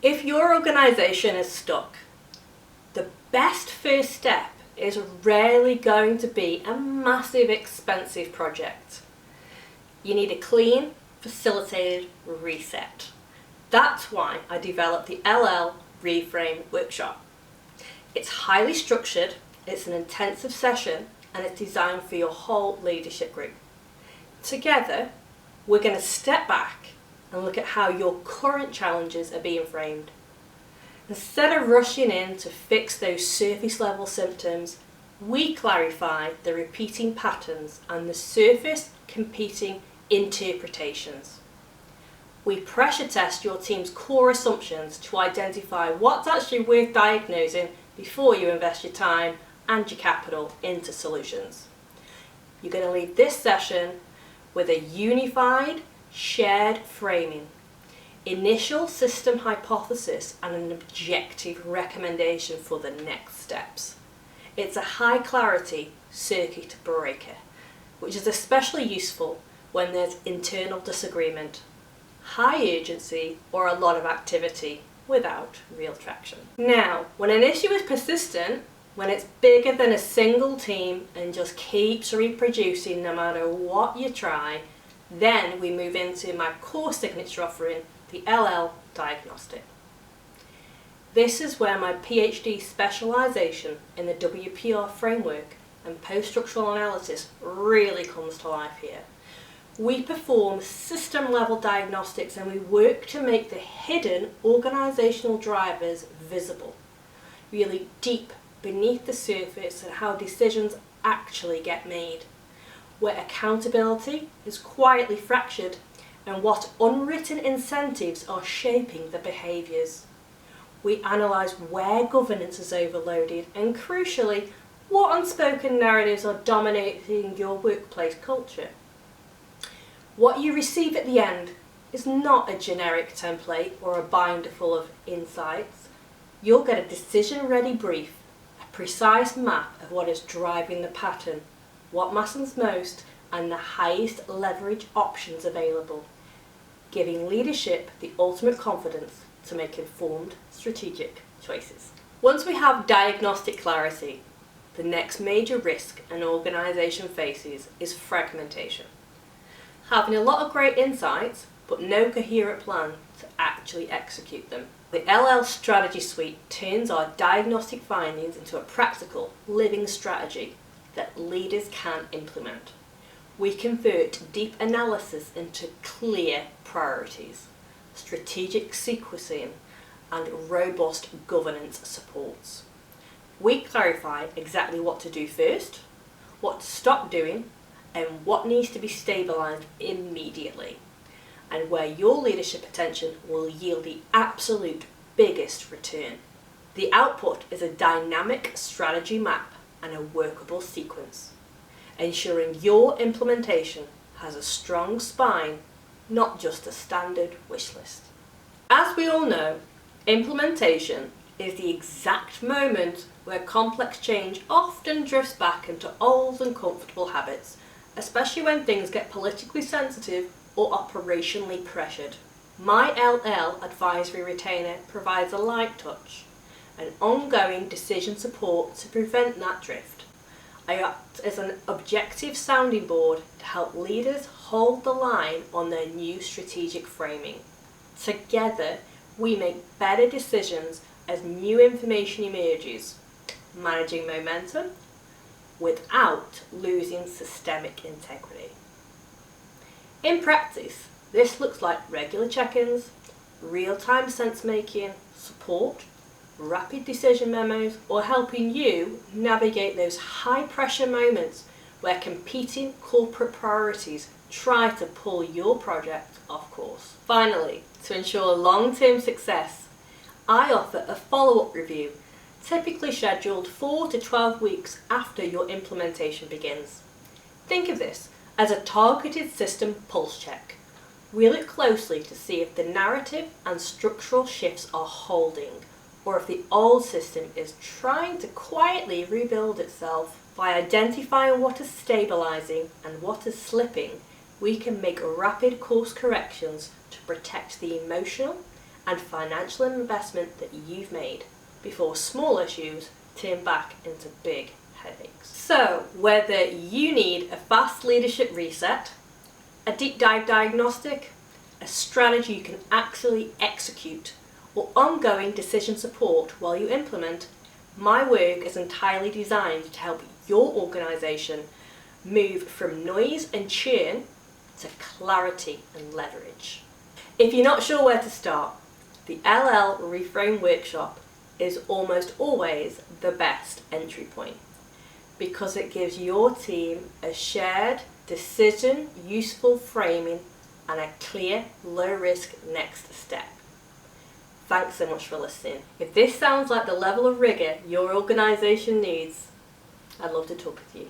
If your organisation is stuck, the best first step is rarely going to be a massive expensive project. You need a clean, facilitated reset. That's why I developed the LL Reframe Workshop. It's highly structured, it's an intensive session, and it's designed for your whole leadership group. Together, we're going to step back and look at how your current challenges are being framed. Instead of rushing in to fix those surface level symptoms, we clarify the repeating patterns and the surface competing interpretations. We pressure test your team's core assumptions to identify what's actually worth diagnosing before you invest your time and your capital into solutions. You're going to leave this session with a unified, shared framing, initial system hypothesis, and an objective recommendation for the next steps. It's a high clarity circuit breaker, which is especially useful when there's internal disagreement, high urgency, or a lot of activity without real traction. Now, when an issue is persistent, when it's bigger than a single team and just keeps reproducing no matter what you try, then we move into my core signature offering, the LL Diagnostic. This is where my PhD specialisation in the WPR framework and post-structural analysis really comes to life here. We perform system-level diagnostics and we work to make the hidden organisational drivers visible, really deep beneath the surface and how decisions actually get made, where accountability is quietly fractured and what unwritten incentives are shaping the behaviours. We analyse where governance is overloaded and, crucially, what unspoken narratives are dominating your workplace culture. What you receive at the end is not a generic template or a binder full of insights. You'll get a decision-ready brief, a precise map of what is driving the pattern, what matters most, and the highest leverage options available, giving leadership the ultimate confidence to make informed, strategic choices. Once we have diagnostic clarity, the next major risk an organisation faces is fragmentation. Having a lot of great insights, but no coherent plan to actually execute them. The LL Strategy Suite turns our diagnostic findings into a practical, living strategy that leaders can implement. We convert deep analysis into clear priorities, strategic sequencing, and robust governance supports. We clarify exactly what to do first, what to stop doing, and what needs to be stabilised immediately, and where your leadership attention will yield the absolute biggest return. The output is a dynamic strategy map and a workable sequence, ensuring your implementation has a strong spine, not just a standard wish list. As we all know, implementation is the exact moment where complex change often drifts back into old and comfortable habits, especially when things get politically sensitive or operationally pressured. My LL Advisory Retainer provides a light touch, an ongoing decision support to prevent that drift. I act as an objective sounding board to help leaders hold the line on their new strategic framing. Together, we make better decisions as new information emerges, managing momentum without losing systemic integrity. In practice, this looks like regular check-ins, real-time sense-making, support, rapid decision memos, or helping you navigate those high-pressure moments where competing corporate priorities try to pull your project off course. Finally, to ensure long-term success, I offer a follow-up review, typically scheduled 4 to 12 weeks after your implementation begins. Think of this as a targeted system pulse check. We look closely to see if the narrative and structural shifts are holding, or if the old system is trying to quietly rebuild itself. By identifying what is stabilising and what is slipping, we can make rapid course corrections to protect the emotional and financial investment that you've made before small issues turn back into big headaches. So, whether you need a fast leadership reset, a deep dive diagnostic, a strategy you can actually execute, or ongoing decision support while you implement, my work is entirely designed to help your organisation move from noise and churn to clarity and leverage. If you're not sure where to start, the LL Reframe Workshop is almost always the best entry point because it gives your team a shared decision, useful framing and a clear, low-risk next step. Thanks so much for listening. If this sounds like the level of rigour your organisation needs, I'd love to talk with you.